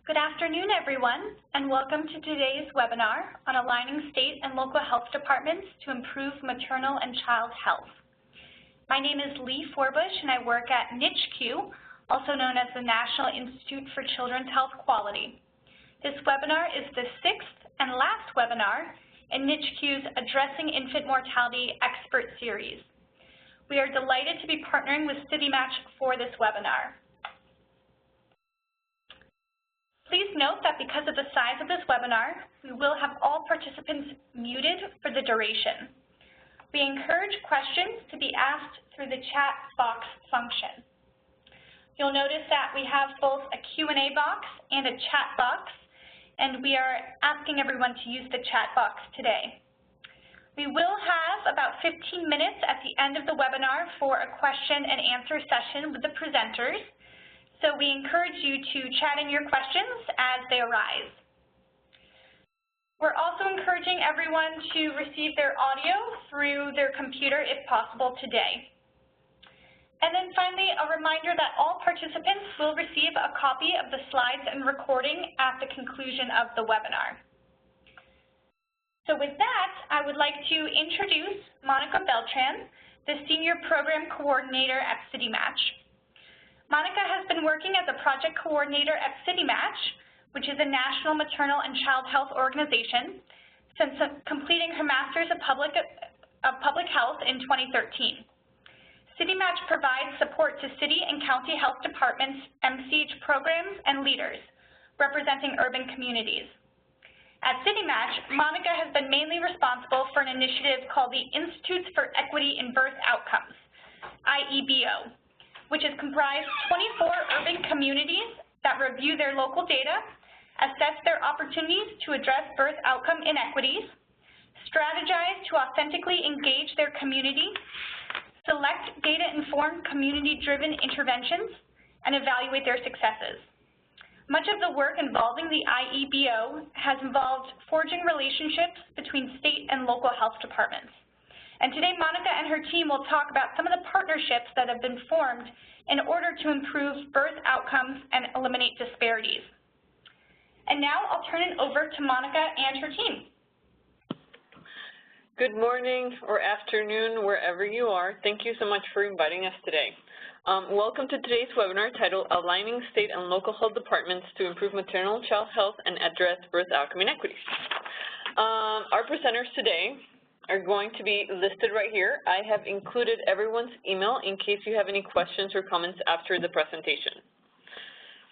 Good afternoon, everyone, and welcome to today's webinar on aligning state and local health departments to improve maternal and child health. My name is Lee Forbush, and I work at NICHQ, also known as the National Institute for Children's Health Quality. This webinar is the sixth and last webinar in NICHQ's Addressing Infant Mortality Expert Series. We are delighted to be partnering with CityMatCH for this webinar. Please note that because of the size of this webinar, we will have all participants muted for the duration. We encourage questions to be asked through the chat box function. You'll notice that we have both a Q&A box and a chat box, and we are asking everyone to use the chat box today. We will have about 15 minutes at the end of the webinar for a question and answer session with the presenters. So we encourage you to chat in your questions as they arise. We're also encouraging everyone to receive their audio through their computer if possible today. And then finally, a reminder that all participants will receive a copy of the slides and recording at the conclusion of the webinar. So with that, I would like to introduce Monica Beltran, the Senior Program Coordinator at CityMatCH. Monica has been working as a project coordinator at CityMatCH, which is a national maternal and child health organization, since completing her Master's of Public Health in 2013. CityMatCH provides support to city and county health departments, MCH programs, and leaders representing urban communities. At CityMatCH, Monica has been mainly responsible for an initiative called the Institutes for Equity in Birth Outcomes, IEBO, which is comprised of 24 urban communities that review their local data, assess their opportunities to address birth outcome inequities, strategize to authentically engage their community, select data-informed community-driven interventions, and evaluate their successes. Much of the work involving the IEBO has involved forging relationships between state and local health departments. And today, Monica and her team will talk about some of the partnerships that have been formed in order to improve birth outcomes and eliminate disparities. And now I'll turn it over to Monica and her team. Good morning or afternoon, wherever you are. Thank you so much for inviting us today. Welcome to today's webinar titled Aligning State and Local Health Departments to Improve Maternal and Child Health and Address Birth Outcome Inequities. Our presenters today are going to be listed right here. I have included everyone's email in case you have any questions or comments after the presentation.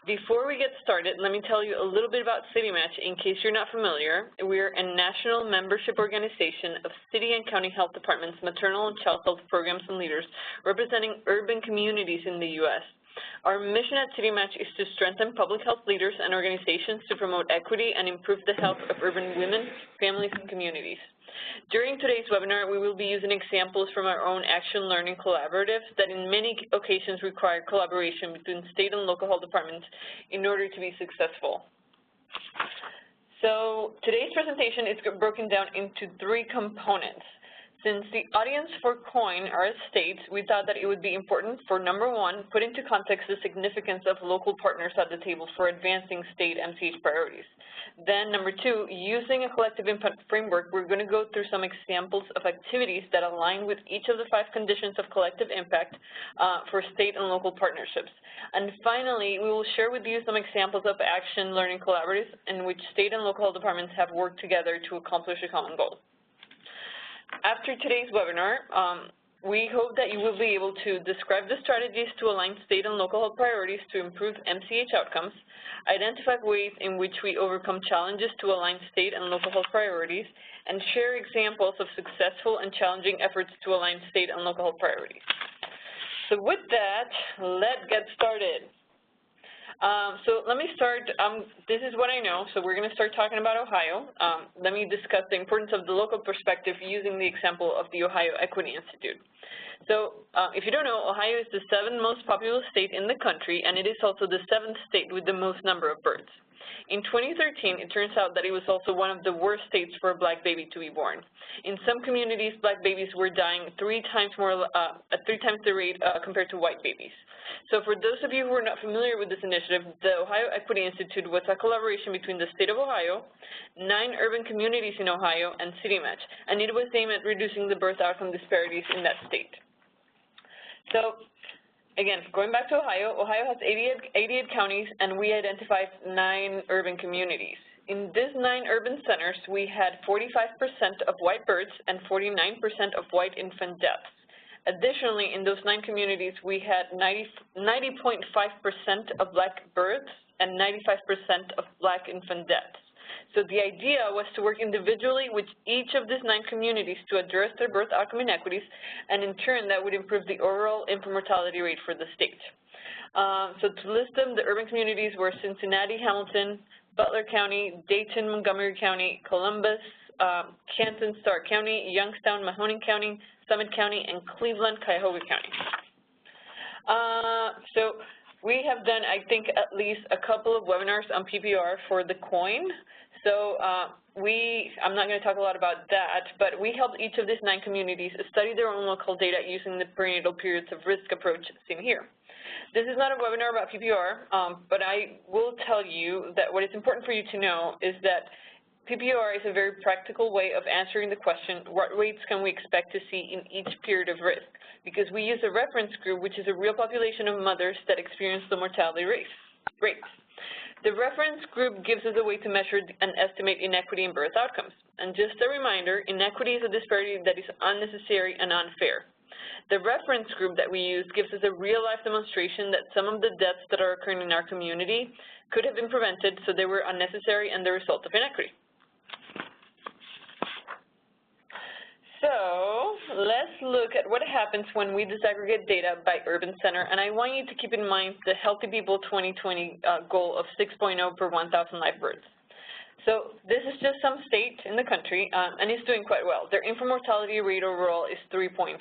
Before we get started, let me tell you a little bit about CityMatCH in case you're not familiar. We're a national membership organization of city and county health departments, maternal and child health programs and leaders representing urban communities in the U.S. Our mission at CityMatCH is to strengthen public health leaders and organizations to promote equity and improve the health of urban women, families, and communities. During today's webinar, we will be using examples from our own Action Learning Collaboratives that in many occasions require collaboration between state and local health departments in order to be successful. So today's presentation is broken down into three components. Since the audience for COIN are states, we thought that it would be important for, number one, put into context the significance of local partners at the table for advancing state MCH priorities. Then, number two, using a collective impact framework, we're going to go through some examples of activities that align with each of the 5 conditions of collective impact for state and local partnerships. And finally, we will share with you some examples of action learning collaboratives in which state and local health departments have worked together to accomplish a common goal. After today's webinar, we hope that you will be able to describe the strategies to align state and local health priorities to improve MCH outcomes, identify ways in which we overcome challenges to align state and local health priorities, and share examples of successful and challenging efforts to align state and local health priorities. So with that, let's get started. So let me start, this is what I know, so we're going to start talking about Ohio. Let me discuss the importance of the local perspective using the example of the Ohio Equity Institute. So if you don't know, Ohio is the 7th most populous state in the country, and it is also the 7th state with the most number of births. In 2013, it turns out that it was also one of the worst states for a Black baby to be born. In some communities, Black babies were dying at 3 times the rate compared to white babies. So for those of you who are not familiar with this initiative, the Ohio Equity Institute was a collaboration between the state of Ohio, 9 urban communities in Ohio, and CityMatCH, and it was aimed at reducing the birth outcome disparities in that state. So again, going back to Ohio, Ohio has 88 counties, and we identified 9 urban communities. In these 9 urban centers, we had 45% of white births and 49% of white infant deaths. Additionally, in those 9 communities, we had 90.5% of Black births and 95% of Black infant deaths. So the idea was to work individually with each of these 9 communities to address their birth outcome inequities, and in turn, that would improve the overall infant mortality rate for the state. So to list them, the urban communities were Cincinnati, Hamilton, Butler County, Dayton, Montgomery County, Columbus, Canton, Stark County, Youngstown, Mahoning County, Summit County, and Cleveland, Cuyahoga County. So we have done, I think, at least a couple of webinars on PPR for the COIN. So I'm not going to talk a lot about that, but we helped each of these 9 communities study their own local data using the perinatal periods of risk approach seen here. This is not a webinar about PPR, but I will tell you that what is important for you to know is that PPR is a very practical way of answering the question, what rates can we expect to see in each period of risk? Because we use a reference group, which is a real population of mothers that experience the mortality rates. The reference group gives us a way to measure and estimate inequity in birth outcomes. And just a reminder, inequity is a disparity that is unnecessary and unfair. The reference group that we use gives us a real-life demonstration that some of the deaths that are occurring in our community could have been prevented, so they were unnecessary and the result of inequity. So let's look at what happens when we disaggregate data by urban center, and I want you to keep in mind the Healthy People 2020 goal of 6.0 per 1,000 live births. So this is just some state in the country, and it's doing quite well. Their infant mortality rate overall is 3.6.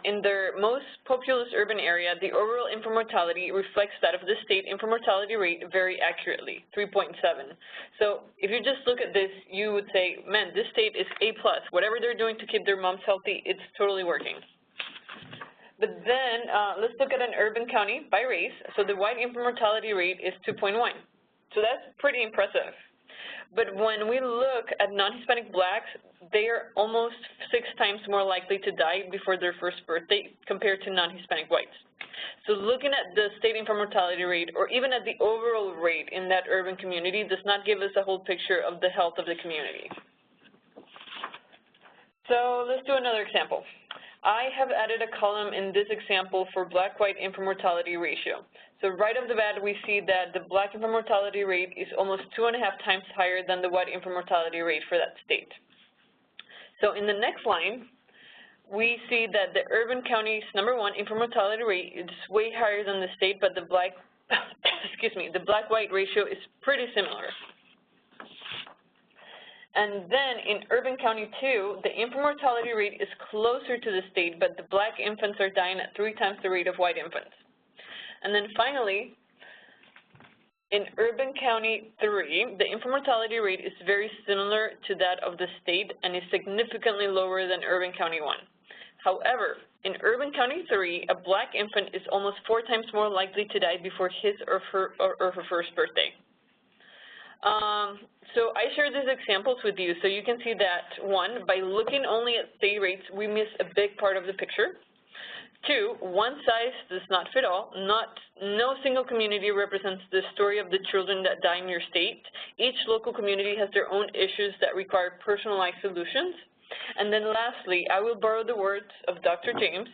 In their most populous urban area, the overall infant mortality reflects that of the state infant mortality rate very accurately, 3.7. So if you just look at this, you would say, man, this state is A+. Whatever they're doing to keep their moms healthy, it's totally working. But then let's look at an urban county by race. So the white infant mortality rate is 2.1. So that's pretty impressive. But when we look at non-Hispanic Blacks, they are almost 6 times more likely to die before their first birthday compared to non-Hispanic whites. So looking at the state infant mortality rate, or even at the overall rate in that urban community, does not give us a whole picture of the health of the community. So let's do another example. I have added a column in this example for Black-white infant mortality ratio. So right off the bat, we see that the Black infant mortality rate is almost 2.5 times higher than the white infant mortality rate for that state. So in the next line, we see that the urban county's #1 infant mortality rate is way higher than the state, but the Black, the Black-white ratio is pretty similar. And then in urban county 2, the infant mortality rate is closer to the state, but the Black infants are dying at 3 times the rate of white infants. And then finally, in urban county 3, the infant mortality rate is very similar to that of the state and is significantly lower than urban county 1. However, in urban county 3, a Black infant is almost 4 times more likely to die before his or her first birthday. So I share these examples with you so you can see that, 1, by looking only at state rates, we miss a big part of the picture. 2, one size does not fit all. No single community represents the story of the children that die in your state. Each local community has their own issues that require personalized solutions. And then lastly, I will borrow the words of Dr. James.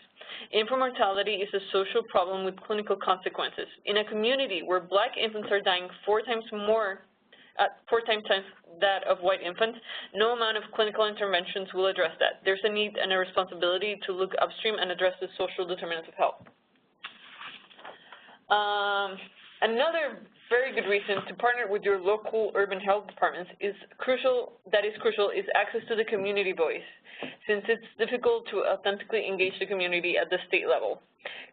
Infant mortality is a social problem with clinical consequences. In a community where Black infants are dying 4 times that of white infants, no amount of clinical interventions will address that. There's a need and a responsibility to look upstream and address the social determinants of health. Another very good reason to partner with your local urban health departments is crucial is access to the community voice, since it's difficult to authentically engage the community at the state level.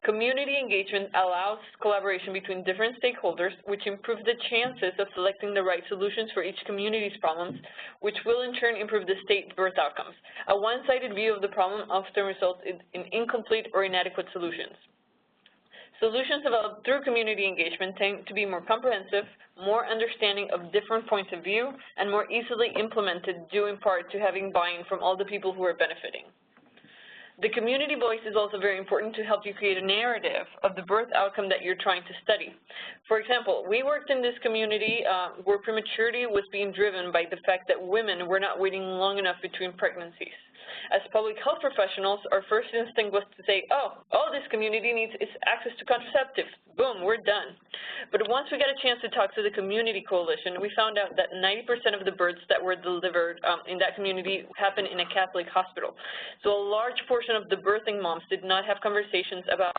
Community engagement allows collaboration between different stakeholders, which improves the chances of selecting the right solutions for each community's problems, which will in turn improve the state birth outcomes. A one-sided view of the problem often results in incomplete or inadequate solutions. Solutions developed through community engagement tend to be more comprehensive, more understanding of different points of view, and more easily implemented due in part to having buy-in from all the people who are benefiting. The community voice is also very important to help you create a narrative of the birth outcome that you're trying to study. For example, we worked in this community where prematurity was being driven by the fact that women were not waiting long enough between pregnancies. As public health professionals, our first instinct was to say, oh, all this community needs is access to contraceptives. Boom, we're done. But once we got a chance to talk to the community coalition, we found out that 90% of the births that were delivered in that community happened in a Catholic hospital. So a large portion of the birthing moms did not have conversations about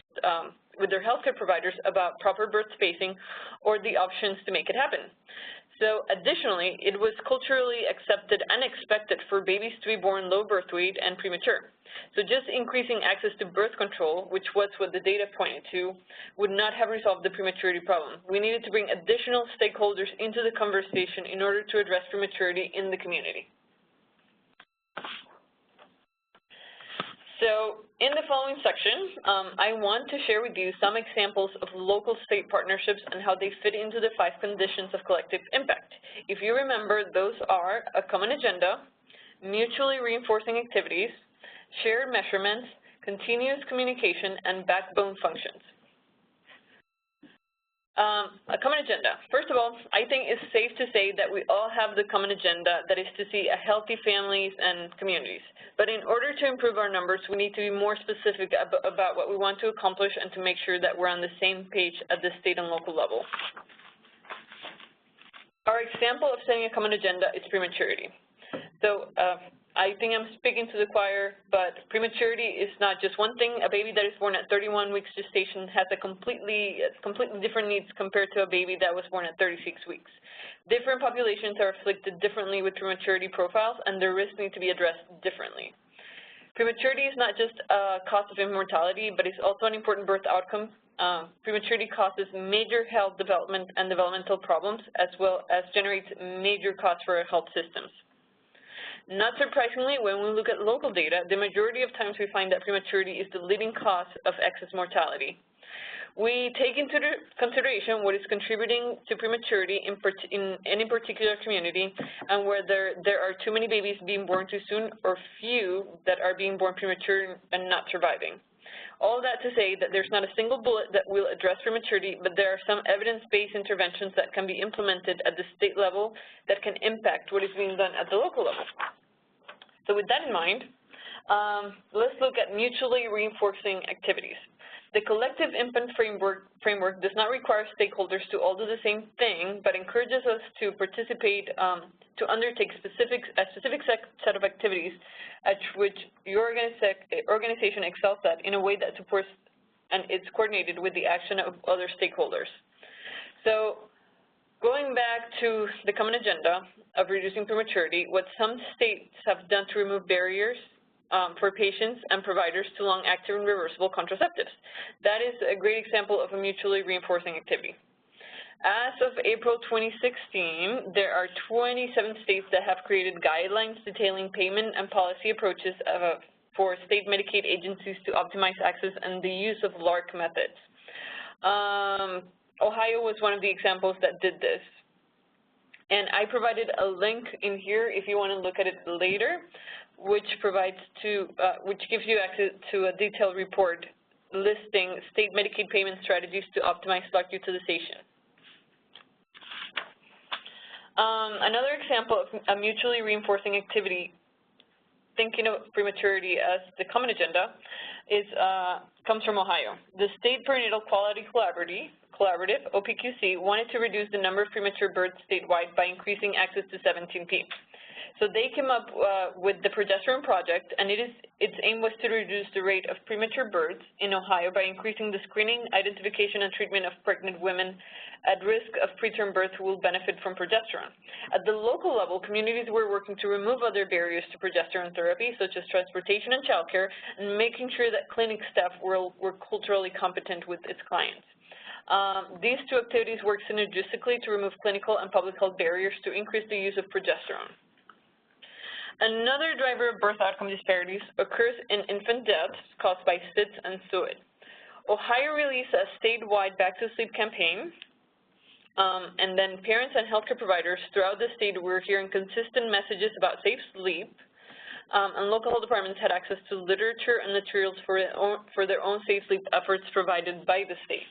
with their healthcare providers about proper birth spacing or the options to make it happen. So additionally, it was culturally accepted and expected for babies to be born low birth weight and premature. So just increasing access to birth control, which was what the data pointed to, would not have resolved the prematurity problem. We needed to bring additional stakeholders into the conversation in order to address prematurity in the community. So in the following section, I want to share with you some examples of local state partnerships and how they fit into the 5 conditions of collective impact. If you remember, those are a common agenda, mutually reinforcing activities, shared measurements, continuous communication, and backbone functions. A common agenda. First of all, I think it's safe to say that we all have the common agenda, that is to see a healthy families and communities. But in order to improve our numbers, we need to be more specific about what we want to accomplish and to make sure that we're on the same page at the state and local level. Our example of setting a common agenda is prematurity. So I think I'm speaking to the choir, but prematurity is not just one thing. A baby that is born at 31 weeks gestation has a completely different needs compared to a baby that was born at 36 weeks. Different populations are afflicted differently with prematurity profiles, and their risks need to be addressed differently. Prematurity is not just a cause of immortality, but it's also an important birth outcome. Prematurity causes major health development and developmental problems, as well as generates major costs for our health systems. Not surprisingly, when we look at local data, the majority of times we find that prematurity is the leading cause of excess mortality. We take into consideration what is contributing to prematurity in any particular community and whether there are too many babies being born too soon or few that are being born premature and not surviving. All that to say that there's not a single bullet that will address prematurity, but there are some evidence-based interventions that can be implemented at the state level that can impact what is being done at the local level. So with that in mind, let's look at mutually reinforcing activities. The collective impact framework does not require stakeholders to all do the same thing, but encourages us to participate, to undertake a specific set of activities at which your organization excels at in a way that supports and it's coordinated with the action of other stakeholders. So going back to the common agenda of reducing prematurity, what some states have done to remove barriers for patients and providers to long-acting and reversible contraceptives. That is a great example of a mutually reinforcing activity. As of April 2016, there are 27 states that have created guidelines detailing payment and policy approaches for state Medicaid agencies to optimize access and the use of LARC methods. Ohio was one of the examples that did this. And I provided a link in here if you want to look at it later, which gives you access to a detailed report listing state Medicaid payment strategies to optimize LARC utilization. Another example of a mutually reinforcing activity, thinking of prematurity as the common agenda, comes from Ohio. The State Perinatal Quality Collaborative, OPQC, wanted to reduce the number of premature births statewide by increasing access to 17P. So they came up with the Progesterone Project, and its aim was to reduce the rate of premature births in Ohio by increasing the screening, identification, and treatment of pregnant women at risk of preterm birth who will benefit from progesterone. At the local level, communities were working to remove other barriers to progesterone therapy, such as transportation and childcare, and making sure that clinic staff were culturally competent with its clients. These two activities work synergistically to remove clinical and public health barriers to increase the use of progesterone. Another driver of birth outcome disparities occurs in infant deaths caused by SIDS and SUID. Ohio released a statewide Back to Sleep campaign, and then parents and healthcare providers throughout the state were hearing consistent messages about safe sleep, and local health departments had access to literature and materials for their own safe sleep efforts provided by the state.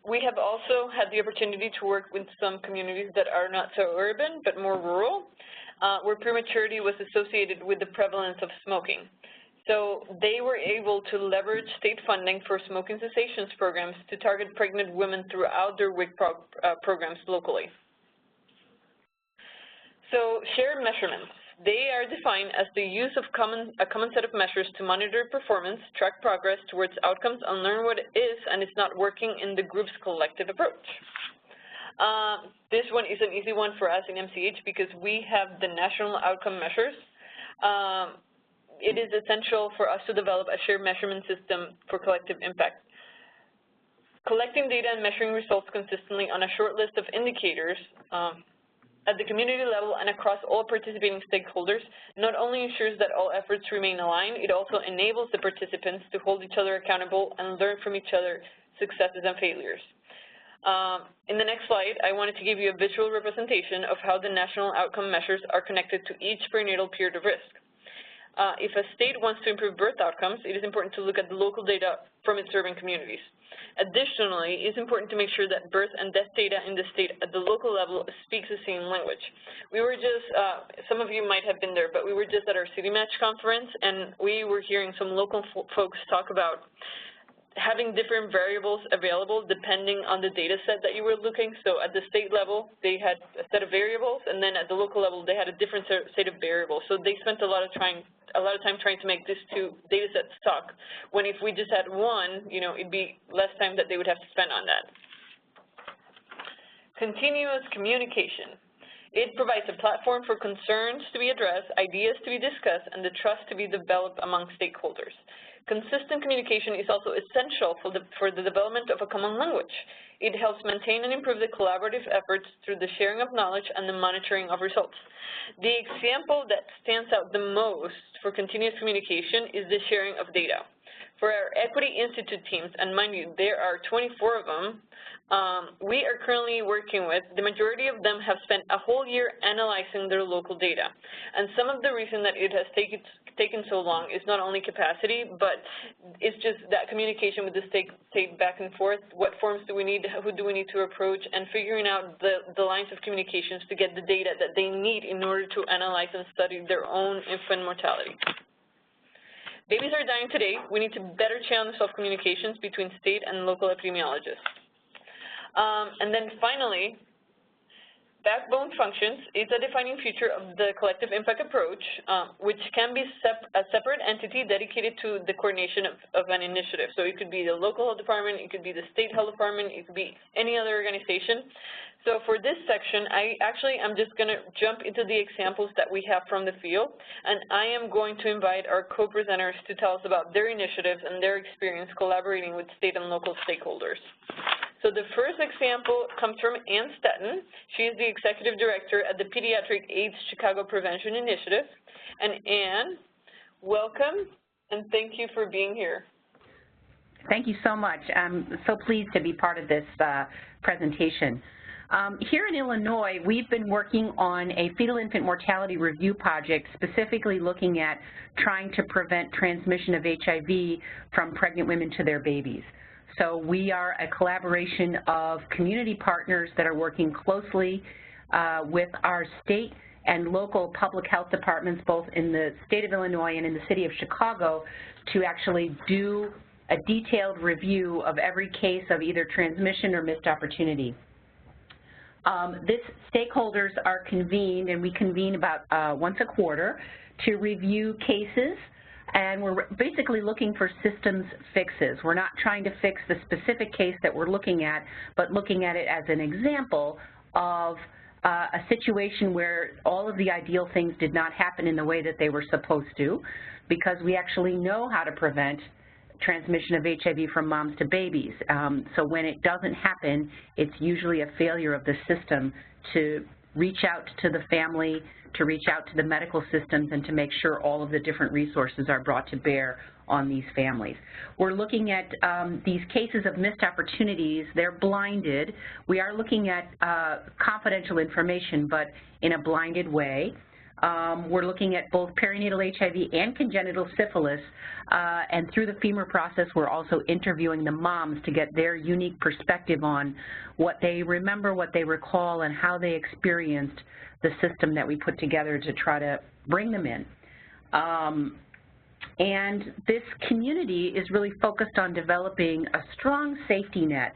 We have also had the opportunity to work with some communities that are not so urban but more rural, where prematurity was associated with the prevalence of smoking. So they were able to leverage state funding for smoking cessation programs to target pregnant women throughout their WIC programs locally. So shared measurements. They are defined as the use of a common set of measures to monitor performance, track progress towards outcomes, and learn what is and is not working in the group's collective approach. This one is an easy one for us in MCH because we have the national outcome measures. It is essential for us to develop a shared measurement system for collective impact. Collecting data and measuring results consistently on a short list of indicators at the community level and across all participating stakeholders not only ensures that all efforts remain aligned, it also enables the participants to hold each other accountable and learn from each other successes and failures. In the next slide, I wanted to give you a visual representation of how the national outcome measures are connected to each perinatal period of risk. If a state wants to improve birth outcomes, it is important to look at the local data from its urban communities. Additionally, it's important to make sure that birth and death data in the state at the local level speaks the same language. We were just, some of you might have been there, but we were just at our CityMatCH conference, and we were hearing some local folks talk about having different variables available depending on the data set that you were looking. So at the state level, they had a set of variables, and then at the local level, they had a different set of variables. So they spent a lot of time trying to make these two data sets talk, when if we just had one, you know, it'd be less time that they would have to spend on that. Continuous communication. It provides a platform for concerns to be addressed, ideas to be discussed, and the trust to be developed among stakeholders. Consistent communication is also essential for the development of a common language. It helps maintain and improve the collaborative efforts through the sharing of knowledge and the monitoring of results. The example that stands out the most for continuous communication is the sharing of data. For our Equity Institute teams, and mind you, there are 24 of them, we are currently working with, the majority of them have spent a whole year analyzing their local data. And some of the reason that it has taken so long is not only capacity, but it's just that communication with the state back and forth. What forms do we need, who do we need to approach, and figuring out the lines of communications to get the data that they need in order to analyze and study their own infant mortality. Babies are dying today. We need to better channel self-communications between state and local epidemiologists. And then finally, backbone functions is a defining feature of the collective impact approach, which can be a separate entity dedicated to the coordination of an initiative. So it could be the local health department, it could be the state health department, it could be any other organization. So for this section, I'm just going to jump into the examples that we have from the field, and I am going to invite our co-presenters to tell us about their initiatives and their experience collaborating with state and local stakeholders. So the first example comes from Statton. She is the Executive Director at the Pediatric AIDS Chicago Prevention Initiative. And Anne, welcome, and thank you for being here. Thank you so much. I'm so pleased to be part of this presentation. Here in Illinois, we've been working on a fetal infant mortality review project, specifically looking at trying to prevent transmission of HIV from pregnant women to their babies. So we are a collaboration of community partners that are working closely with our state and local public health departments, both in the state of Illinois and in the city of Chicago, to actually do a detailed review of every case of either transmission or missed opportunity. This stakeholders are convened, and we convene about once a quarter to review cases, and we're basically looking for systems fixes. We're not trying to fix the specific case that we're looking at, but looking at it as an example of a situation where all of the ideal things did not happen in the way that they were supposed to, because we actually know how to prevent transmission of HIV from moms to babies. So when it doesn't happen, it's usually a failure of the system to reach out to the family, to reach out to the medical systems, and to make sure all of the different resources are brought to bear on these families. We're looking at these cases of missed opportunities. They're blinded. We are looking at confidential information, but in a blinded way. We're looking at both perinatal HIV and congenital syphilis, and through the FEMUR process, we're also interviewing the moms to get their unique perspective on what they remember, what they recall, and how they experienced the system that we put together to try to bring them in. And this community is really focused on developing a strong safety net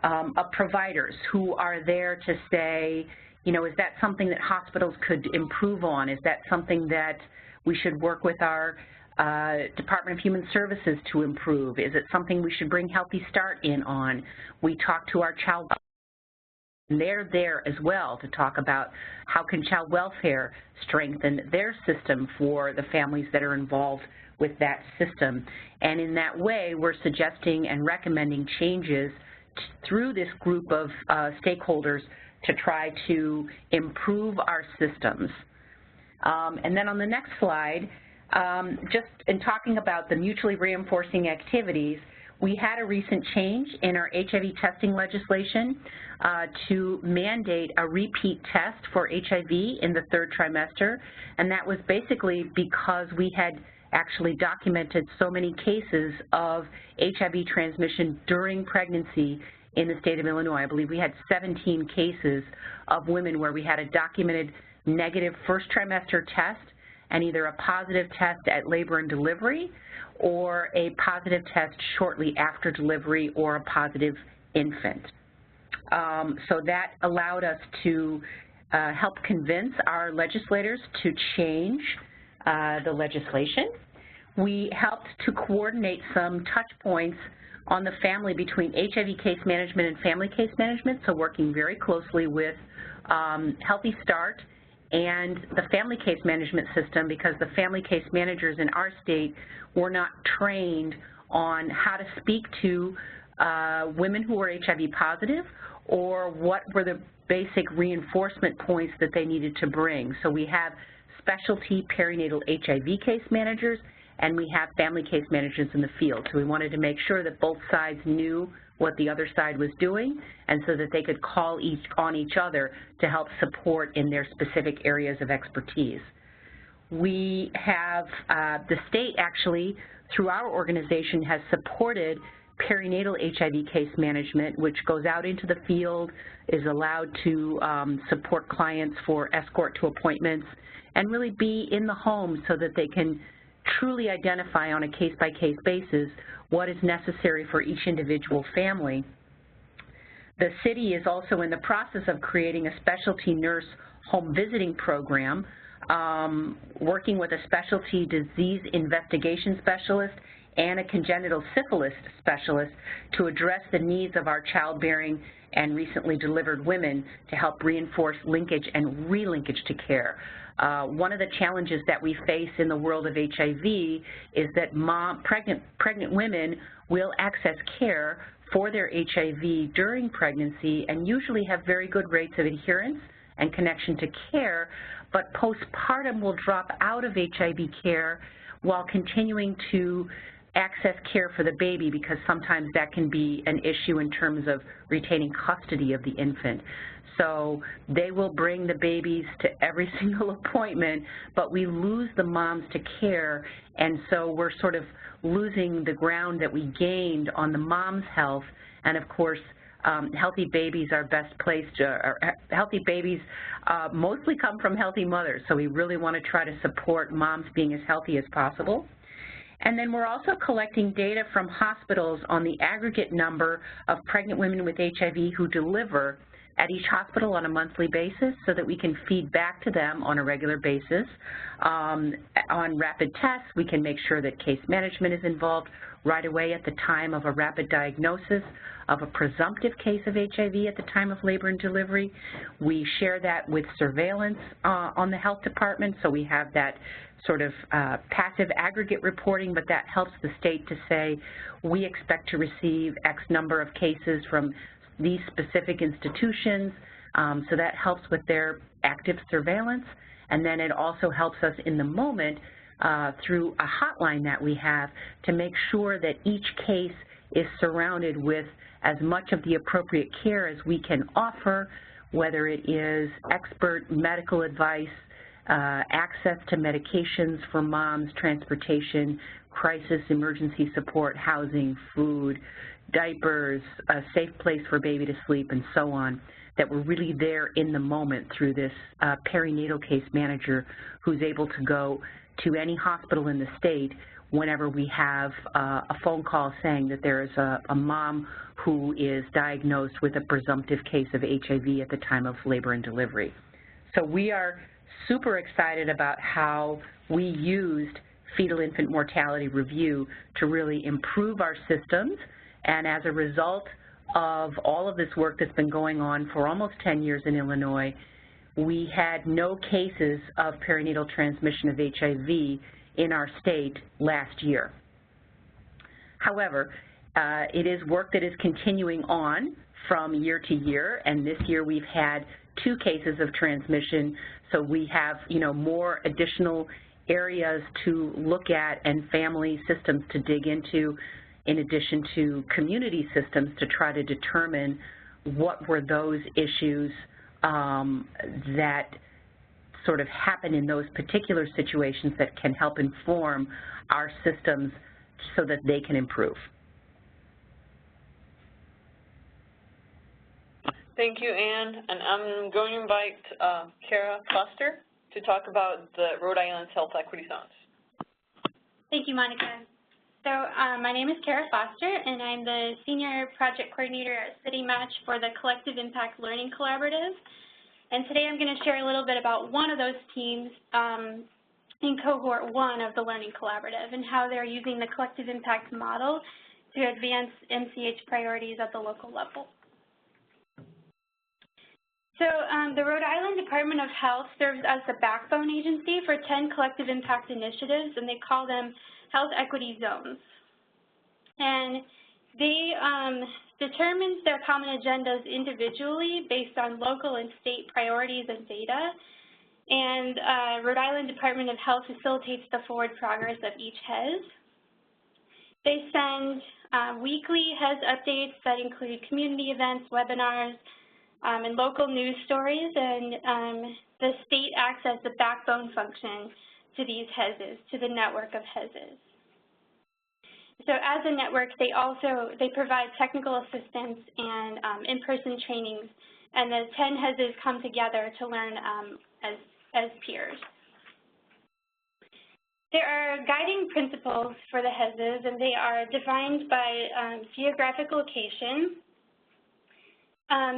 of providers who are there to say, you know, is that something that hospitals could improve on? Is that something that we should work with our Department of Human Services to improve? Is it something we should bring Healthy Start in on? We talk to our child, and they're there as well to talk about how can child welfare strengthen their system for the families that are involved with that system. And in that way, we're suggesting and recommending changes through this group of stakeholders to try to improve our systems. And then on the next slide, just in talking about the mutually reinforcing activities, we had a recent change in our HIV testing legislation to mandate a repeat test for HIV in the 3rd trimester, and that was basically because we had actually documented so many cases of HIV transmission during pregnancy in the state of Illinois. I believe we had 17 cases of women where we had a documented negative 1st trimester test and either a positive test at labor and delivery or a positive test shortly after delivery or a positive infant. So that allowed us to help convince our legislators to change the legislation. We helped to coordinate some touch points on the family between HIV case management and family case management, so working very closely with Healthy Start and the family case management system, because the family case managers in our state were not trained on how to speak to women who were HIV positive or what were the basic reinforcement points that they needed to bring. So we have specialty perinatal HIV case managers, and we have family case managers in the field. So we wanted to make sure that both sides knew what the other side was doing, and so that they could call on each other to help support in their specific areas of expertise. We have, the state actually, through our organization, has supported perinatal HIV case management, which goes out into the field, is allowed to support clients for escort to appointments, and really be in the home so that they can truly identify on a case-by-case basis what is necessary for each individual family. The city is also in the process of creating a specialty nurse home visiting program, working with a specialty disease investigation specialist and a congenital syphilis specialist to address the needs of our childbearing and recently delivered women to help reinforce linkage and relinkage to care. One of the challenges that we face in the world of HIV is that pregnant women will access care for their HIV during pregnancy and usually have very good rates of adherence and connection to care, but postpartum will drop out of HIV care while continuing to access care for the baby, because sometimes that can be an issue in terms of retaining custody of the infant. So they will bring the babies to every single appointment, but we lose the moms to care, and so we're sort of losing the ground that we gained on the mom's health. And of course, healthy babies are best placed, healthy babies mostly come from healthy mothers, so we really want to try to support moms being as healthy as possible. And then we're also collecting data from hospitals on the aggregate number of pregnant women with HIV who deliver, at each hospital on a monthly basis so that we can feed back to them on a regular basis. On rapid tests, we can make sure that case management is involved right away at the time of a rapid diagnosis of a presumptive case of HIV at the time of labor and delivery. We share that with surveillance on the health department, so we have that sort of passive aggregate reporting, but that helps the state to say, we expect to receive X number of cases from these specific institutions, so that helps with their active surveillance. And then it also helps us in the moment through a hotline that we have to make sure that each case is surrounded with as much of the appropriate care as we can offer, whether it is expert medical advice, access to medications for moms, transportation, crisis emergency support, housing, food, diapers, a safe place for baby to sleep, and so on, that we're really there in the moment through this perinatal case manager who's able to go to any hospital in the state whenever we have a phone call saying that there is a mom who is diagnosed with a presumptive case of HIV at the time of labor and delivery. So we are super excited about how we used fetal infant mortality review to really improve our systems, and as a result of all of this work that's been going on for almost 10 years in Illinois, we had no cases of perinatal transmission of HIV in our state last year. However, it is work that is continuing on from year to year, and this year we've had 2 cases of transmission, so we have, more additional areas to look at and family systems to dig into, in addition to community systems, to try to determine what were those issues that sort of happen in those particular situations that can help inform our systems so that they can improve. Thank you, Anne. And I'm going to invite Kara Foster to talk about the Rhode Island's Health Equity Zones. Thank you, Monica. So my name is Kara Foster, and I'm the Senior Project Coordinator at CityMatCH for the Collective Impact Learning Collaborative. And today I'm going to share a little bit about one of those teams in Cohort 1 of the Learning Collaborative and how they're using the Collective Impact model to advance MCH priorities at the local level. So the Rhode Island Department of Health serves as the backbone agency for 10 collective impact initiatives, and they call them Health Equity Zones. And they determine their common agendas individually based on local and state priorities and data. And Rhode Island Department of Health facilitates the forward progress of each HES. They send weekly HES updates that include community events, webinars, and local news stories, and the state acts as the backbone function to these HESs, to the network of HESs. So as a network, they provide technical assistance and in-person trainings, and the 10 HESs come together to learn as peers. There are guiding principles for the HESs, and they are defined by geographic location.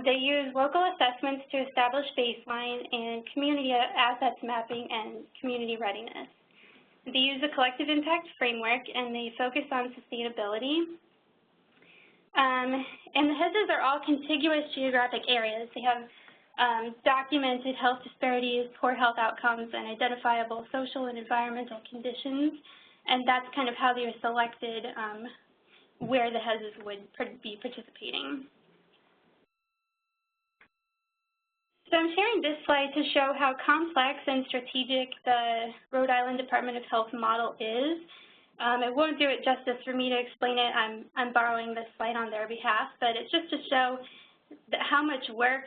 They use local assessments to establish baseline and community assets mapping and community readiness. They use a collective impact framework, and they focus on sustainability. And the HESs are all contiguous geographic areas. They have documented health disparities, poor health outcomes, and identifiable social and environmental conditions, and that's kind of how they are selected where the HESs would be participating. So I'm sharing this slide to show how complex and strategic the Rhode Island Department of Health model is. It won't do it justice for me to explain it. I'm borrowing this slide on their behalf, but it's just to show how much work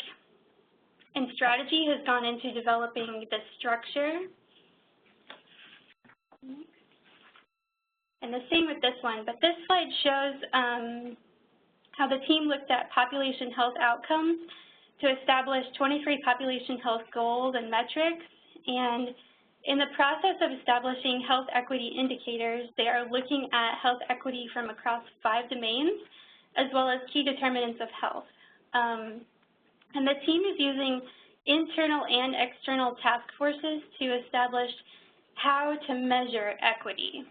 and strategy has gone into developing this structure. And the same with this one, but this slide shows how the team looked at population health outcomes to establish 23 population health goals and metrics. And in the process of establishing health equity indicators, they are looking at health equity from across 5 domains, as well as key determinants of health. And the team is using internal and external task forces to establish how to measure equity.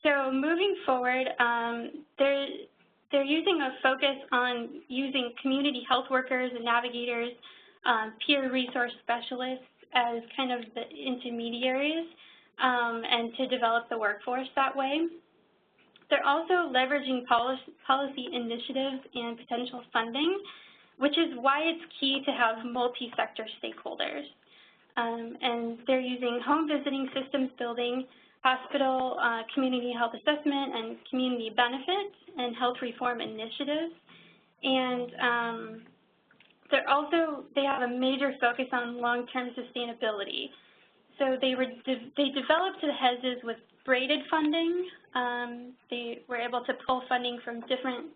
So moving forward, they're using a focus on using community health workers and navigators, peer resource specialists as kind of the intermediaries and to develop the workforce that way. They're also leveraging policy initiatives and potential funding, which is why it's key to have multi-sector stakeholders. And they're using home visiting systems building, hospital community health assessment and community benefits and health reform initiatives. And they have a major focus on long-term sustainability. So they developed the HESs with braided funding. They were able to pull funding from different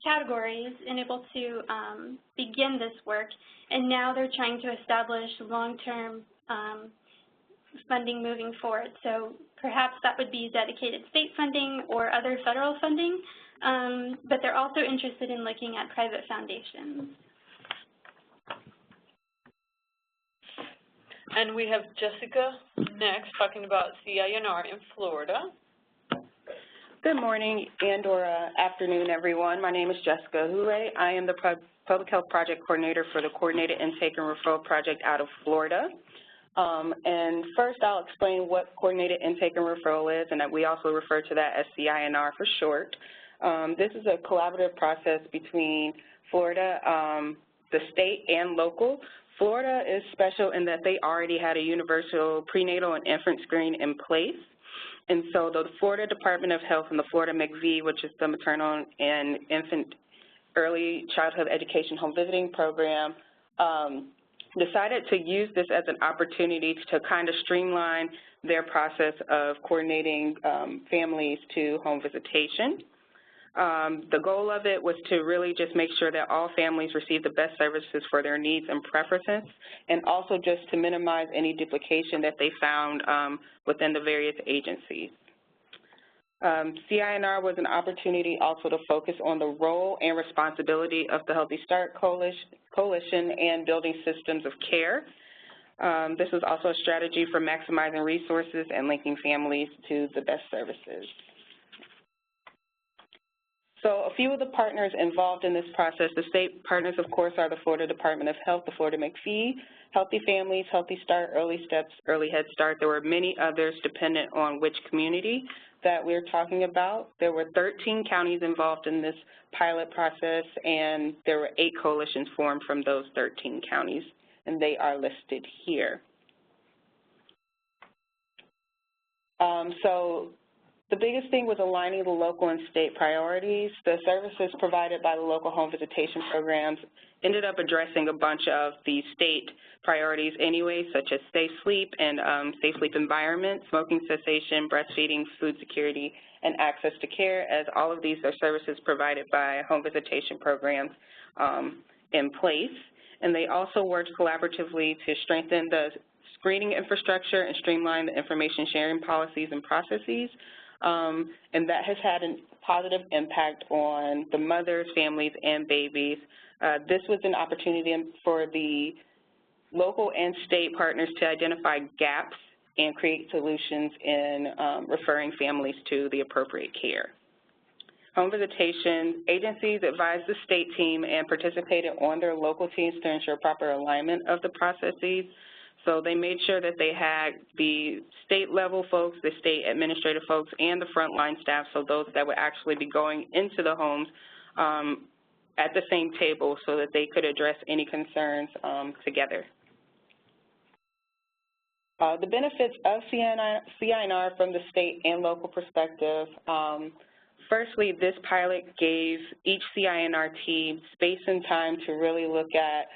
categories and able to begin this work. And now they're trying to establish long-term funding moving forward. So perhaps that would be dedicated state funding or other federal funding, but they're also interested in looking at private foundations. And we have Jessica next talking about CINR in Florida. Good morning and/or afternoon, everyone. My name is Jessica Ehuke. I am the Public Health Project Coordinator for the Coordinated Intake and Referral Project out of Florida. And first, I'll explain what Coordinated Intake and Referral is, and that we also refer to that as CINR for short. This is a collaborative process between Florida, the state, and local. Florida is special in that they already had a universal prenatal and infant screen in place. And so the Florida Department of Health and the Florida NICHQ, which is the Maternal and Infant Early Childhood Education Home Visiting Program, decided to use this as an opportunity to kind of streamline their process of coordinating families to home visitation. The goal of it was to really just make sure that all families receive the best services for their needs and preferences, and also just to minimize any duplication that they found within the various agencies. CINR was an opportunity also to focus on the role and responsibility of the Healthy Start Coalition and building systems of care. This was also a strategy for maximizing resources and linking families to the best services. So a few of the partners involved in this process, the state partners, of course, are the Florida Department of Health, the Florida NICHQ, Healthy Families, Healthy Start, Early Steps, Early Head Start. There were many others dependent on which community that we're talking about. There were 13 counties involved in this pilot process, and there were 8 coalitions formed from those 13 counties, and they are listed here. So the biggest thing was aligning the local and state priorities. The services provided by the local home visitation programs ended up addressing a bunch of the state priorities anyway, such as safe sleep and safe sleep environment, smoking cessation, breastfeeding, food security, and access to care, as all of these are services provided by home visitation programs in place. And they also worked collaboratively to strengthen the screening infrastructure and streamline the information sharing policies and processes. And that has had a positive impact on the mothers, families, and babies. This was an opportunity for the local and state partners to identify gaps and create solutions in referring families to the appropriate care. Home visitation agencies advised the state team and participated on their local teams to ensure proper alignment of the processes. So they made sure that they had the state-level folks, the state administrative folks, and the frontline staff, so those that would actually be going into the homes at the same table so that they could address any concerns together. The benefits of CINR from the state and local perspective. Firstly, this pilot gave each CINR team space and time to really look at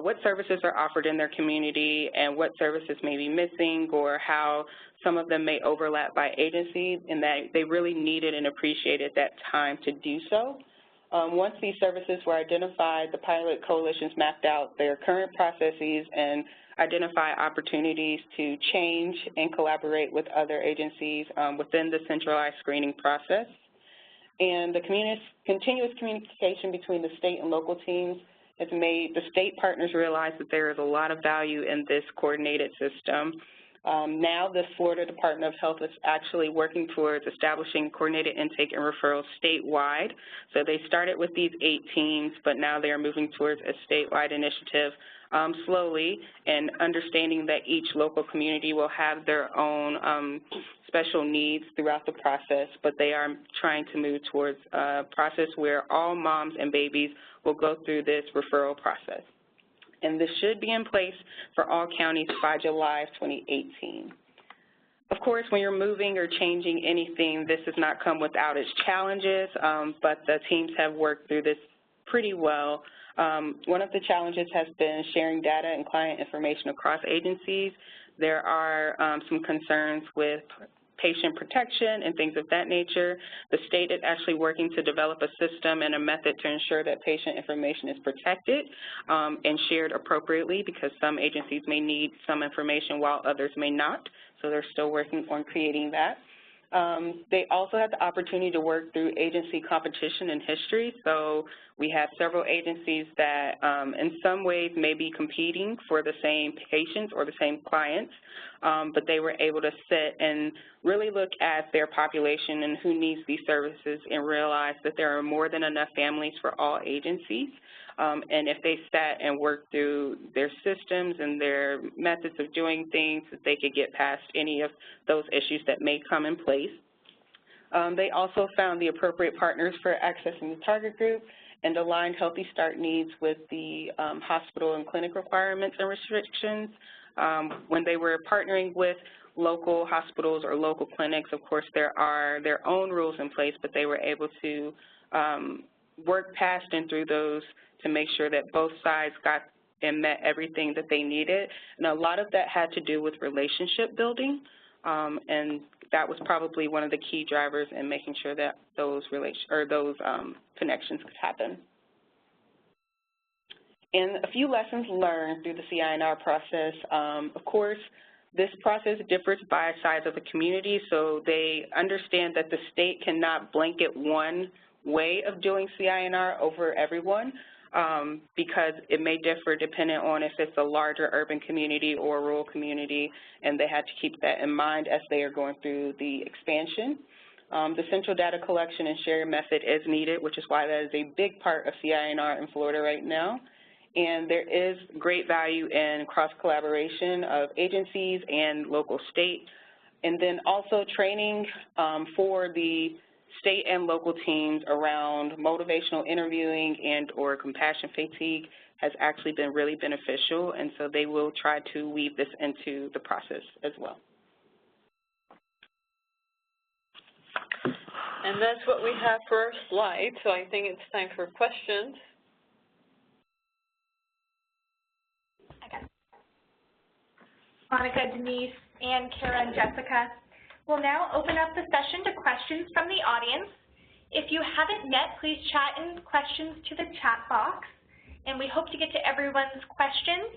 what services are offered in their community and what services may be missing or how some of them may overlap by agency, and that they really needed and appreciated that time to do so. Once these services were identified, the pilot coalitions mapped out their current processes and identify opportunities to change and collaborate with other agencies within the centralized screening process. And the continuous communication between the state and local teams has made the state partners realize that there is a lot of value in this coordinated system. Now the Florida Department of Health is actually working towards establishing coordinated intake and referrals statewide. So they started with these 8 teams, but now they are moving towards a statewide initiative slowly, and understanding that each local community will have their own special needs throughout the process, but they are trying to move towards a process where all moms and babies will go through this referral process. And this should be in place for all counties by July of 2018. Of course, when you're moving or changing anything, this has not come without its challenges, but the teams have worked through this pretty well. One of the challenges has been sharing data and client information across agencies. There are some concerns with patient protection and things of that nature. The state is actually working to develop a system and a method to ensure that patient information is protected and shared appropriately, because some agencies may need some information while others may not. So they're still working on creating that. They also had the opportunity to work through agency competition and history. So we have several agencies that in some ways may be competing for the same patients or the same clients, but they were able to sit and really look at their population and who needs these services and realize that there are more than enough families for all agencies. And if they sat and worked through their systems and their methods of doing things, that they could get past any of those issues that may come in place. They also found the appropriate partners for accessing the target group and aligned Healthy Start needs with the hospital and clinic requirements and restrictions. When they were partnering with local hospitals or local clinics, of course, there are their own rules in place, but they were able to work past and through those to make sure that both sides got and met everything that they needed. And a lot of that had to do with relationship building, and that was probably one of the key drivers in making sure that those connections could happen. And a few lessons learned through the CINR process. Of course, this process differs by size of the community, so they understand that the state cannot blanket one way of doing CINR over everyone, because it may differ depending on if it's a larger urban community or a rural community, and they had to keep that in mind as they are going through the expansion. The central data collection and sharing method is needed, which is why that is a big part of CINR in Florida right now. And there is great value in cross-collaboration of agencies and local state. And then also training for the state and local teams around motivational interviewing and or compassion fatigue has actually been really beneficial, and so they will try to weave this into the process as well. And that's what we have for our slide, so I think it's time for questions. Okay. Monica, Denise, and Kara and Jessica. We'll now open up the session to questions from the audience. If you haven't yet, please chat in questions to the chat box, and we hope to get to everyone's questions,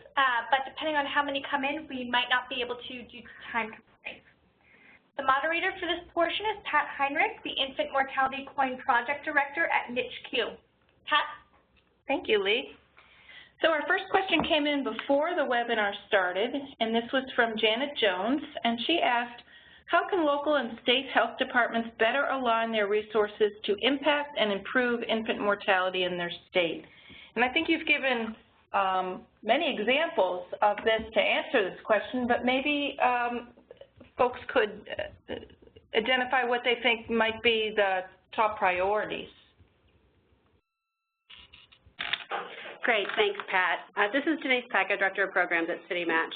but depending on how many come in, we might not be able to due to time constraints. The moderator for this portion is Pat Heinrich, the Infant Mortality Coin Project Director at NICHQ. Pat? Thank you, Lee. So our first question came in before the webinar started, and this was from Janet Jones, and she asked, how can local and state health departments better align their resources to impact and improve infant mortality in their state? And I think you've given many examples of this to answer this question, but maybe folks could identify what they think might be the top priorities. Great, thanks, Pat. This is Denise Pecha, Director of Programs at CityMatCH.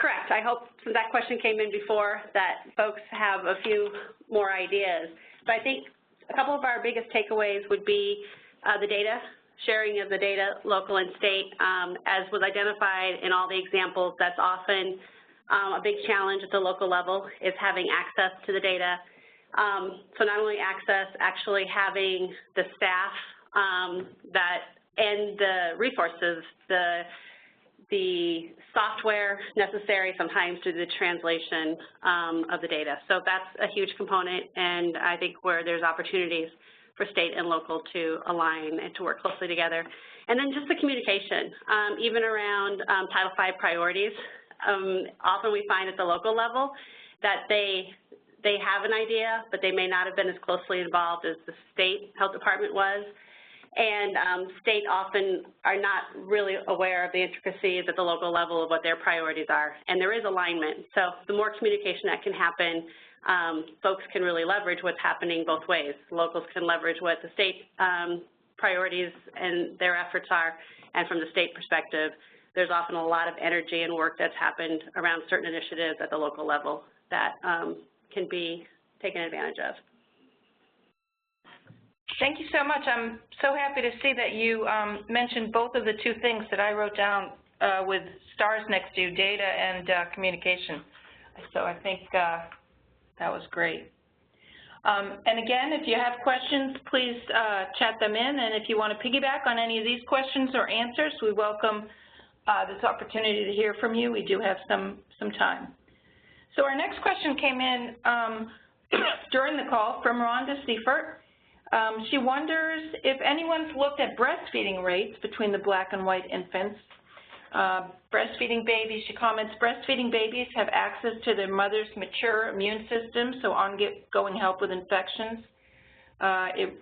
Correct. I hope, since that question came in before, that folks have a few more ideas. But I think a couple of our biggest takeaways would be the data, sharing of the data, local and state. As was identified in all the examples, that's often a big challenge at the local level, is having access to the data. So not only access, actually having the staff and the resources, the software necessary sometimes to the translation of the data. So that's a huge component, and I think where there's opportunities for state and local to align and to work closely together. And then just the communication, even around Title V priorities. Often we find at the local level that they have an idea, but they may not have been as closely involved as the state health department was. And state often are not really aware of the intricacies at the local level of what their priorities are. And there is alignment. So the more communication that can happen, folks can really leverage what's happening both ways. Locals can leverage what the state priorities and their efforts are, and from the state perspective, there's often a lot of energy and work that's happened around certain initiatives at the local level that can be taken advantage of. Thank you so much. I'm so happy to see that you mentioned both of the two things that I wrote down with stars next to data and communication. So I think that was great. And again, if you have questions, please chat them in. And if you want to piggyback on any of these questions or answers, we welcome this opportunity to hear from you. We do have some time. So our next question came in during the call from Rhonda Seifert. She wonders if anyone's looked at breastfeeding rates between the black and white infants. Breastfeeding babies, she comments, breastfeeding babies have access to their mother's mature immune system, so ongoing help with infections.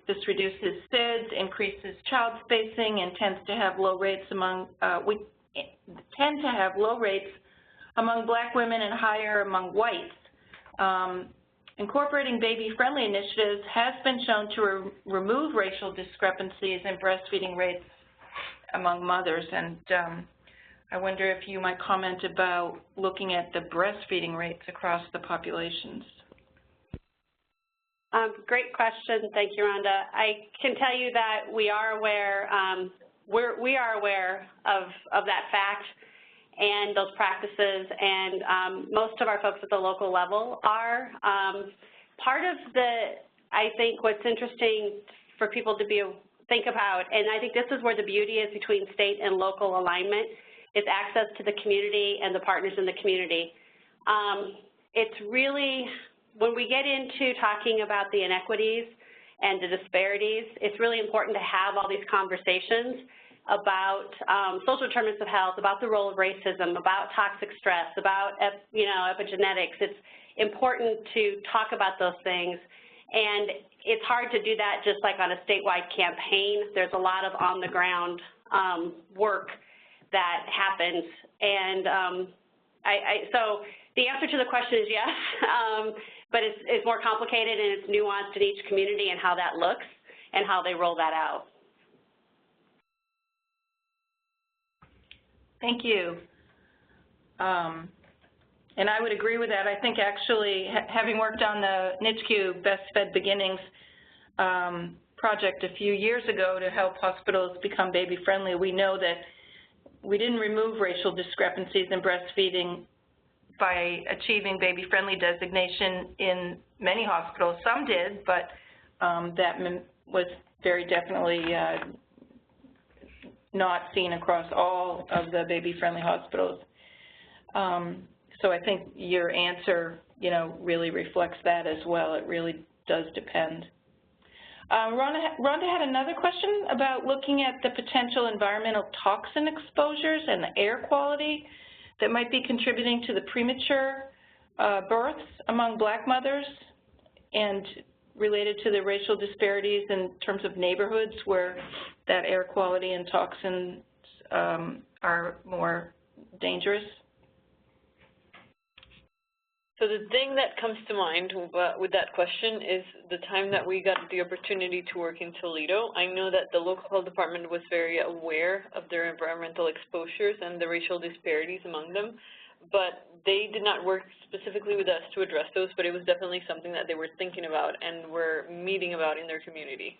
This reduces SIDS, increases child spacing, and tends to have low rates among, we tend to have low rates among black women and higher among whites. Incorporating baby-friendly initiatives has been shown to remove racial discrepancies in breastfeeding rates among mothers, and I wonder if you might comment about looking at the breastfeeding rates across the populations. Great question. Thank you, Rhonda. I can tell you that we are aware, we are aware of that fact and those practices, and most of our folks at the local level are. Part of I think what's interesting for people to think about, and I think this is where the beauty is between state and local alignment, is access to the community and the partners in the community. It's really, when we get into talking about the inequities and the disparities, it's really important to have all these conversations about social determinants of health, about the role of racism, about toxic stress, about epigenetics. It's important to talk about those things, and it's hard to do that just like on a statewide campaign. There's a lot of on-the-ground work that happens, and so the answer to the question is yes, but it's more complicated and it's nuanced in each community and how that looks and how they roll that out. Thank you. And I would agree with that. I think actually having worked on the NICHQ Best Fed Beginnings project a few years ago to help hospitals become baby-friendly, we know that we didn't remove racial discrepancies in breastfeeding by achieving baby-friendly designation in many hospitals. Some did, but that was very definitely not seen across all of the baby-friendly hospitals. So I think your answer, really reflects that as well. It really does depend. Rhonda had another question about looking at the potential environmental toxin exposures and the air quality that might be contributing to the premature births among black mothers and related to the racial disparities in terms of neighborhoods where that air quality and toxins are more dangerous. So the thing that comes to mind with that question is the time that we got the opportunity to work in Toledo. I know that the local health department was very aware of their environmental exposures and the racial disparities among them, but they did not work specifically with us to address those, but it was definitely something that they were thinking about and were meeting about in their community.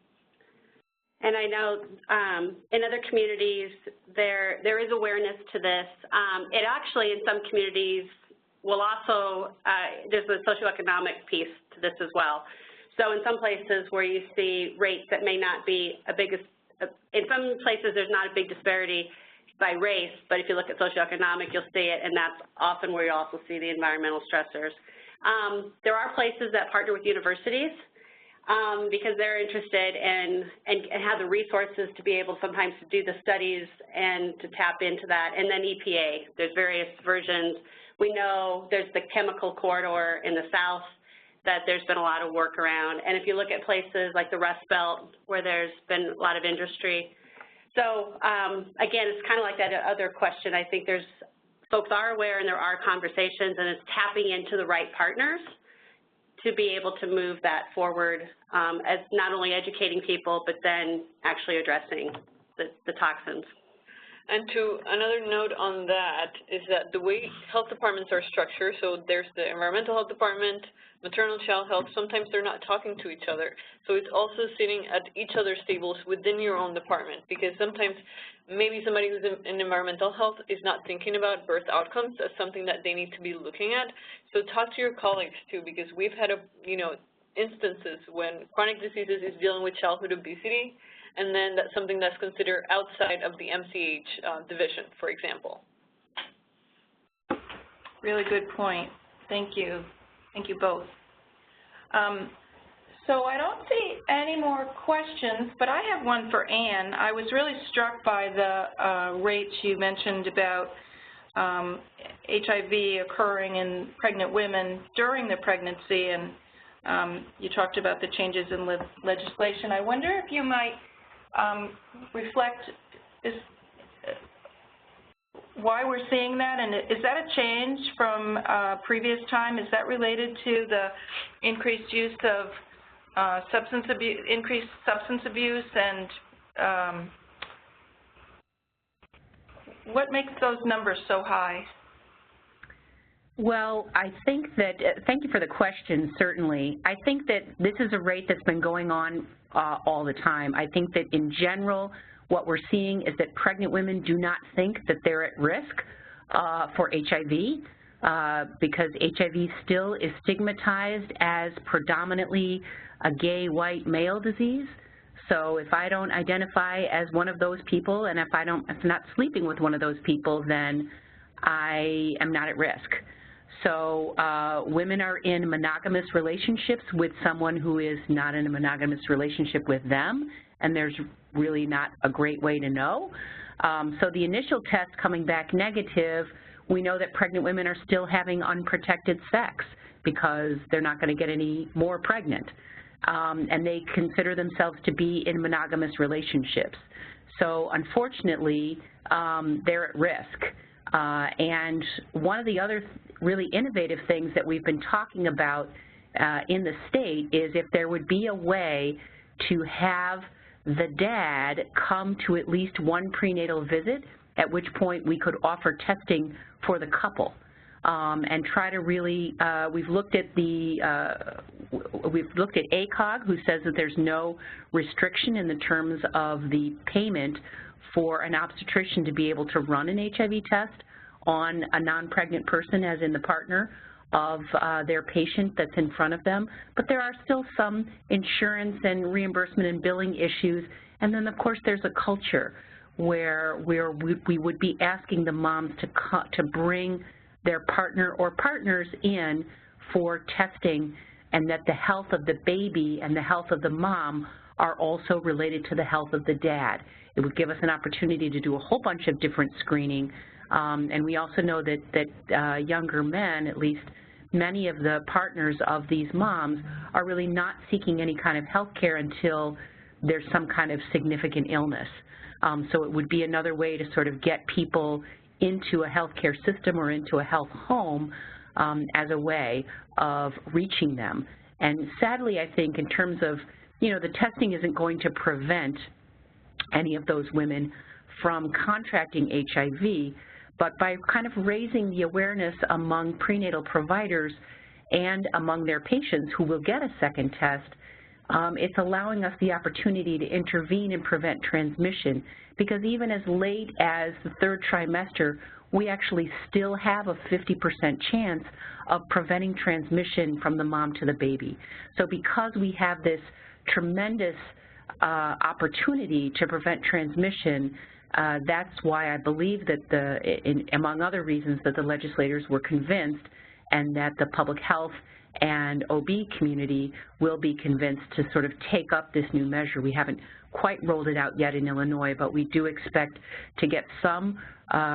And I know in other communities there is awareness to this. It actually, in some communities, will also, there's a socioeconomic piece to this as well. So in some places where you see rates that may not be in some places there's not a big disparity, by race, but if you look at socioeconomic, you'll see it, and that's often where you also see the environmental stressors. There are places that partner with universities because they're interested in and have the resources to be able sometimes to do the studies and to tap into that. And then EPA, there's various versions. We know there's the chemical corridor in the south that there's been a lot of work around. And if you look at places like the Rust Belt where there's been a lot of industry. So again, it's kind of like that other question. I think there's folks are aware and there are conversations, and it's tapping into the right partners to be able to move that forward as not only educating people, but then actually addressing the toxins. And to another note on that is that the way health departments are structured, so there's the environmental health department, maternal child health, sometimes they're not talking to each other. So it's also sitting at each other's tables within your own department, because sometimes maybe somebody who's in environmental health is not thinking about birth outcomes as something that they need to be looking at. So talk to your colleagues too, because we've had instances when chronic diseases is dealing with childhood obesity, and then that's something that's considered outside of the MCH division, for example. Really good point. Thank you. Thank you both. So I don't see any more questions, but I have one for Anne. I was really struck by the rates you mentioned about HIV occurring in pregnant women during the pregnancy, and you talked about the changes in legislation. I wonder if you might reflect why we're seeing that, and is that a change from previous time? Is that related to the increased use of increased substance abuse, and what makes those numbers so high? Well, I think that, thank you for the question, certainly. I think that this is a rate that's been going on all the time. I think that in general, what we're seeing is that pregnant women do not think that they're at risk for HIV because HIV still is stigmatized as predominantly a gay white male disease. So if I don't identify as one of those people, and if I'm not sleeping with one of those people, then I am not at risk. So women are in monogamous relationships with someone who is not in a monogamous relationship with them, and there's really not a great way to know. So the initial test coming back negative, we know that pregnant women are still having unprotected sex because they're not going to get any more pregnant. And they consider themselves to be in monogamous relationships. So unfortunately, they're at risk. And one of the other really innovative things that we've been talking about in the state is if there would be a way to have the dad come to at least one prenatal visit, at which point we could offer testing for the couple. And try to really, we've looked at ACOG, who says that there's no restriction in the terms of the payment for an obstetrician to be able to run an HIV test on a non-pregnant person, as in the partner of their patient that's in front of them. But there are still some insurance and reimbursement and billing issues. And then, of course, there's a culture where we would be asking the moms to bring their partner or partners in for testing, and that the health of the baby and the health of the mom are also related to the health of the dad. It would give us an opportunity to do a whole bunch of different screening. And we also know that younger men, at least many of the partners of these moms, are really not seeking any kind of health care until there's some kind of significant illness. So it would be another way to sort of get people into a healthcare system or into a health home as a way of reaching them. And sadly, I think in terms of, the testing isn't going to prevent any of those women from contracting HIV, but by kind of raising the awareness among prenatal providers and among their patients who will get a second test, it's allowing us the opportunity to intervene and prevent transmission, because even as late as the third trimester, we actually still have a 50% chance of preventing transmission from the mom to the baby. So because we have this tremendous opportunity to prevent transmission, That's why I believe that among other reasons, that the legislators were convinced and that the public health and OB community will be convinced to sort of take up this new measure. We haven't quite rolled it out yet in Illinois, but we do expect to get some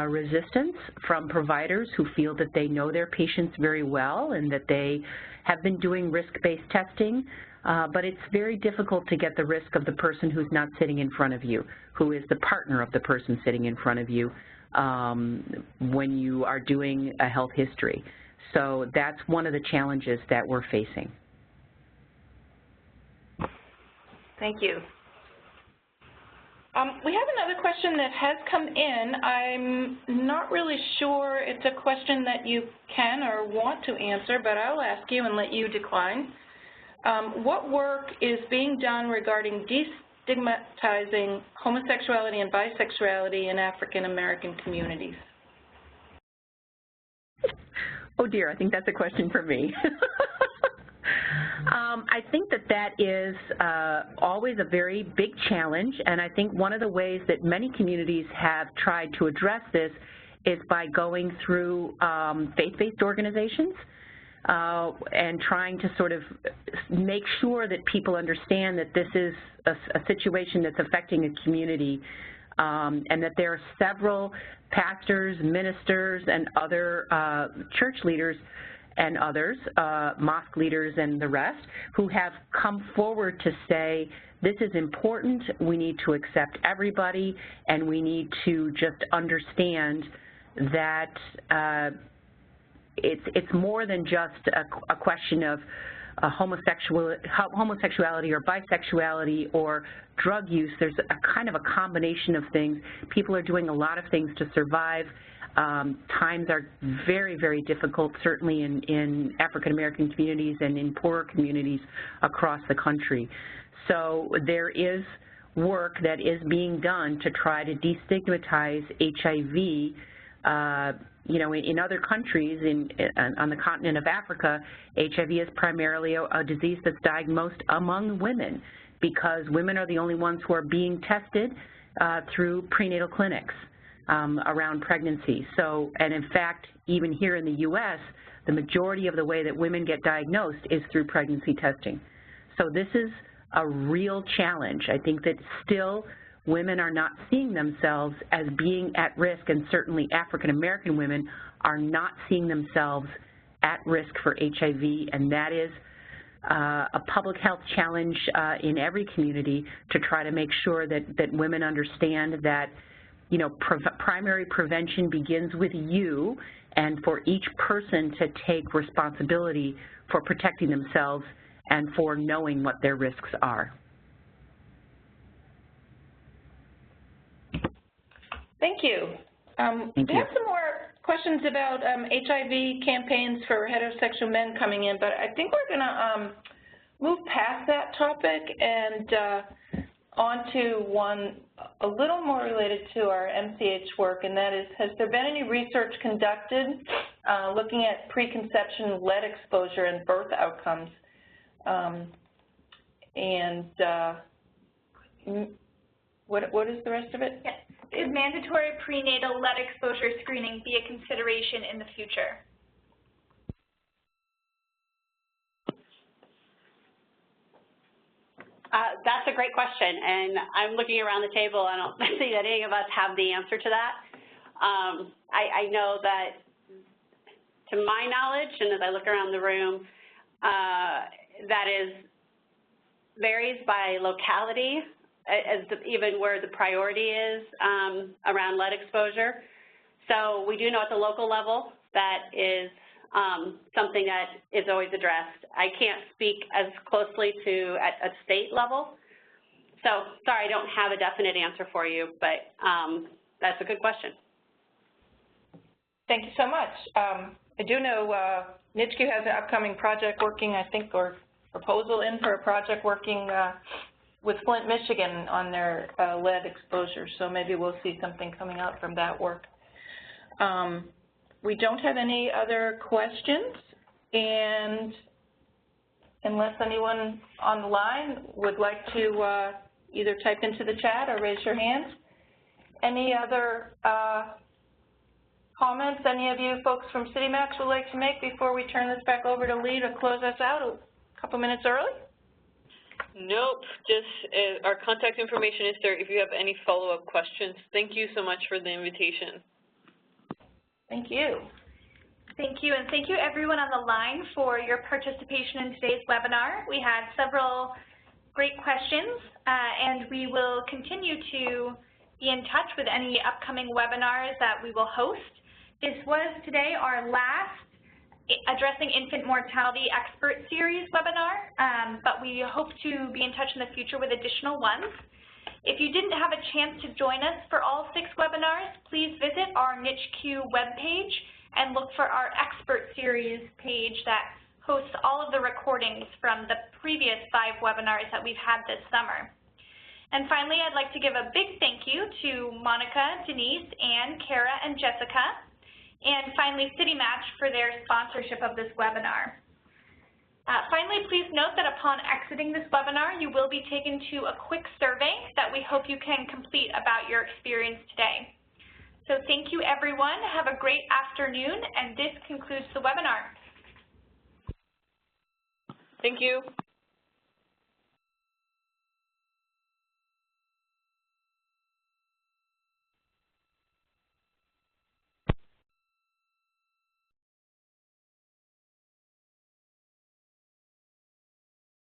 resistance from providers who feel that they know their patients very well and that they have been doing risk-based testing, but it's very difficult to get the risk of the person who's not sitting in front of you, who is the partner of the person sitting in front of you when you are doing a health history. So that's one of the challenges that we're facing. Thank you. We have another question that has come in. I'm not really sure it's a question that you can or want to answer, but I'll ask you and let you decline. What work is being done regarding destigmatizing homosexuality and bisexuality in African American communities? Oh dear, I think that's a question for me. I think that is always a very big challenge, and I think one of the ways that many communities have tried to address this is by going through faith-based organizations and trying to sort of make sure that people understand that this is a situation that's affecting a community, and that there are several pastors, ministers, and other church leaders and others, mosque leaders and the rest, who have come forward to say, this is important, we need to accept everybody, and we need to just understand that it's more than just a question of homosexuality or bisexuality or drug use. There's a kind of a combination of things. People are doing a lot of things to survive. Times are very, very difficult, certainly in African American communities and in poorer communities across the country. So there is work that is being done to try to destigmatize HIV. You know, in other countries on the continent of Africa, HIV is primarily a disease that's diagnosed among women because women are the only ones who are being tested through prenatal clinics around pregnancy. So, and in fact, even here in the U.S., the majority of the way that women get diagnosed is through pregnancy testing. So this is a real challenge. I think that still women are not seeing themselves as being at risk, and certainly African American women are not seeing themselves at risk for HIV, and that is a public health challenge in every community to try to make sure that women understand that, you know, primary prevention begins with you, and for each person to take responsibility for protecting themselves and for knowing what their risks are. Thank you. Thank we you. have some more questions about HIV campaigns for heterosexual men coming in, but I think we're going to move past that topic and on to one a little more related to our MCH work, and that is, has there been any research conducted looking at preconception lead exposure and birth outcomes? What is the rest of it? Yes. Is mandatory prenatal lead exposure screening be a consideration in the future? That's a great question, and I'm looking around the table. I don't see that any of us have the answer to that. I know that, to my knowledge, and as I look around the room, that varies by locality, even where the priority is around lead exposure. So we do know at the local level that is something that is always addressed. I can't speak as closely to at a state level. So sorry, I don't have a definite answer for you, but that's a good question. Thank you so much. I do know NICHQ has an upcoming project working, I think, or proposal in for a project working with Flint, Michigan on their lead exposure, so maybe we'll see something coming out from that work. We don't have any other questions, and unless anyone on the line would like to either type into the chat or raise your hand. Any other comments any of you folks from CityMatCH would like to make before we turn this back over to Lee to close us out a couple minutes early? Nope, just our contact information is there if you have any follow-up questions. Thank you so much for the invitation. Thank you. Thank you, and thank you everyone on the line for your participation in today's webinar. We had several great questions, and we will continue to be in touch with any upcoming webinars that we will host. This was today our last Addressing Infant Mortality Expert Series webinar, but we hope to be in touch in the future with additional ones. If you didn't have a chance to join us for all 6 webinars, please visit our NICHQ webpage and look for our Expert Series page that hosts all of the recordings from the previous 5 webinars that we've had this summer. And finally, I'd like to give a big thank you to Monica, Denise, Ann, Kara, and Jessica, and finally CityMatCH for their sponsorship of this webinar. Finally, please note that upon exiting this webinar, you will be taken to a quick survey that we hope you can complete about your experience today. So thank you, everyone. Have a great afternoon, and this concludes the webinar. Thank you.